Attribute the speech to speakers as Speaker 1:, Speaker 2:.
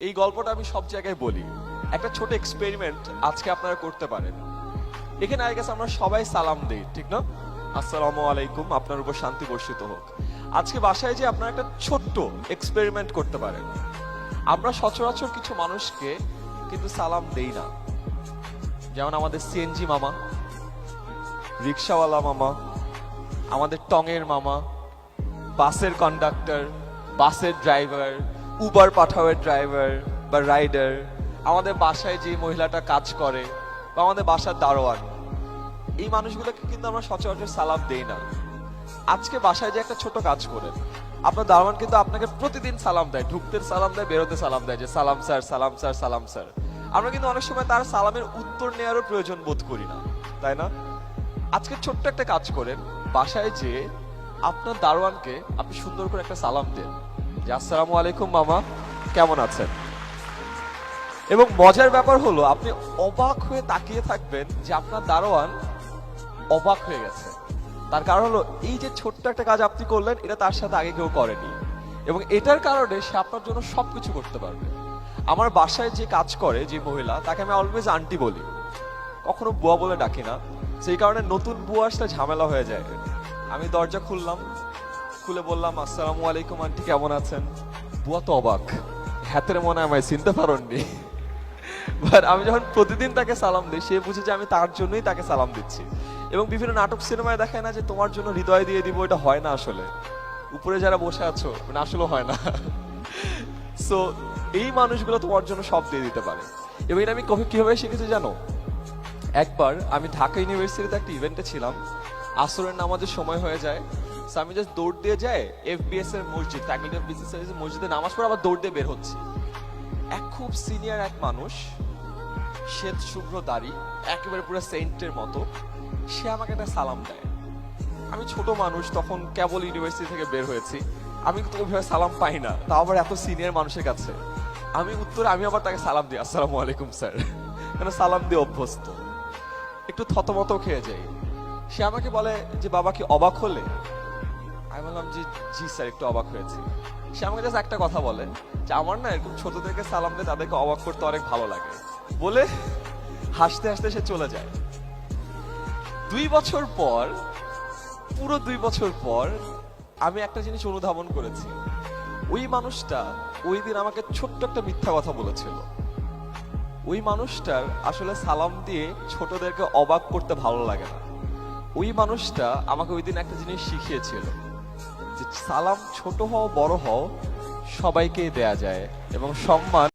Speaker 1: এই গল্পটা আমি সব জায়গায় বলি। একটা ছোট এক্সপেরিমেন্ট আজকে আপনারা করতে পারেন। এখানে আই গেস আমরা সবাই সালাম দেই, ঠিক না? আসসালামু আলাইকুম, আপনার উপর শান্তি বর্ষিত হোক। আজকে বাসায় যে আপনারা একটা ছোট্ট এক্সপেরিমেন্ট করতে পারেন। আমরা সচরাচর কিছু মানুষকে কিন্তু সালাম দেই না, যেমন আমাদের সিএনজি মামা, রিক্সাওয়ালা মামা, আমাদের টঙের মামা, বাসের কন্ডাক্টর, বাসের ড্রাইভার, উবার পাঠাওয়ের ড্রাইভার বা রাইডার, আমাদের বাসায় যে মহিলাটা কাজ করে বা আমাদের বাসার দারোয়ান, এই মানুষগুলোকে কিন্তু আমরা সচরাচর সালাম দেই না। আজকে বাসায় যে একটা ছোট কাজ করেন, আপনার দারোয়ান কিন্তু আপনাকে প্রতিদিন সালাম দেয়, ঢুকতে সালাম দেয়, বেরোতে সালাম দেয়, যে সালাম স্যার, সালাম স্যার, সালাম স্যার। আমরা কিন্তু অনেক সময় তার সালামের উত্তর নেওয়ারও প্রয়োজন বোধ করি না, তাই না? আজকে ছোট্ট একটা কাজ করেন, বাসায় যে আপনার দারোয়ানকে আপনি সুন্দর করে একটা সালাম দেন, যে আসসালামু আলাইকুম মামা, কেমন আছেন? এবং মজার ব্যাপার হলো আপনি অবাক হয়ে তাকিয়ে থাকবেন যে আপনার দারোয়ান অবাক হয়ে গেছে। তার কারণ হলো এই যে ছোট্ট একটা কাজ আপনি করলেন, এটা তার সাথে আগে কেউ করেনি, এবং এটার কারণে সে আপনার জন্য সবকিছু করতে পারবে। আমার বাসায় যে কাজ করে যে মহিলা, তাকে আমি অলওয়েজ আন্টি বলি, কখনো বুয়া বলে ডাকি না। সেই কারণে নতুন বুয়া আসলে ঝামেলা হয়ে যায়। আমি দরজা খুললাম, খুলে বললাম আসসালামু আলাইকুম আন্টি, কেমন আছেন? বুয়া তো অবাক, হাতের মনে আমায় চিনতে পারেননি। বাট আমি যখন প্রতিদিন তাকে সালাম দিই, সে বুঝে যে আমি তার জন্যই তাকে সালাম দিচ্ছি। এবং বিভিন্ন নাটক সিনেমায় দেখায় না যে তোমার জন্য হৃদয় দিয়ে দিব, এটা হয় না আসলে। উপরে যারা বসে আছো, মানে আসলে হয় না। সো এই মানুষগুলো তোমার জন্য সব দিয়ে দিতে পারে। এবং এটা আমি কিভাবে শিখেছি জানো? একবার আমি ঢাকা ইউনিভার্সিটিতে একটা ইভেন্টে ছিলাম, আসরের নামাজের সময় হয়ে যায়। সো আমি জাস্ট দৌড় দিয়ে যাই এফবিএস এর মসজিদ, ফ্যাকাল্টি অফ বিজনেস স্টাডিজ মসজিদে নামাজ পড়ে আবার দৌড় দিয়ে বের হচ্ছি। এক খুব সিনিয়র এক মানুষ, শ্বেত শুভ্র দাড়ি, একেবারে পুরো সেন্টের মতো, সে আমাকে একটা সালাম দেয়। আমি ছোট মানুষ, তখন কেবল ইউনিভার্সিটি থেকে বের হয়েছি, আমি কিন্তু ওইভাবে সালাম পাই না, তাও আবার এত সিনিয়র মানুষের কাছে। আমি আবার তাকে সালাম দিই, আসসালামু আলাইকুম স্যার, কেন সালাম দিয়ে অভ্যস্ত। একটু থতমত খেয়ে যাই। সে আমাকে বলে যে বাবা কি অবাক হলে? আমি বললাম যে জি স্যার, একটু অবাক হয়েছি। সে আমাকে জাস্ট একটা কথা বলে যে আমার না এরকম ছোটদেরকে সালাম দিয়ে তাদেরকে অবাক করতে অনেক ভালো লাগে, বলে হাসতে হাসতে সে চলে যায়। 2 বছর পর, পুরো 2 বছর পর আমি একটা জিনিস অনুধাবন করেছি। ওই মানুষটা ওই দিন আমাকে ছোট্ট একটা মিথ্যা কথা বলেছিল। ওই মানুষটার আসলে সালাম দিয়ে ছোটদেরকে অবাক করতে ভালো লাগে না। ওই মানুষটা আমাকে ওই দিন একটা জিনিস শিখিয়েছিল, যে সালাম ছোট হও বড় হও সবাইকেই দেয়া যায়, এবং সম্মান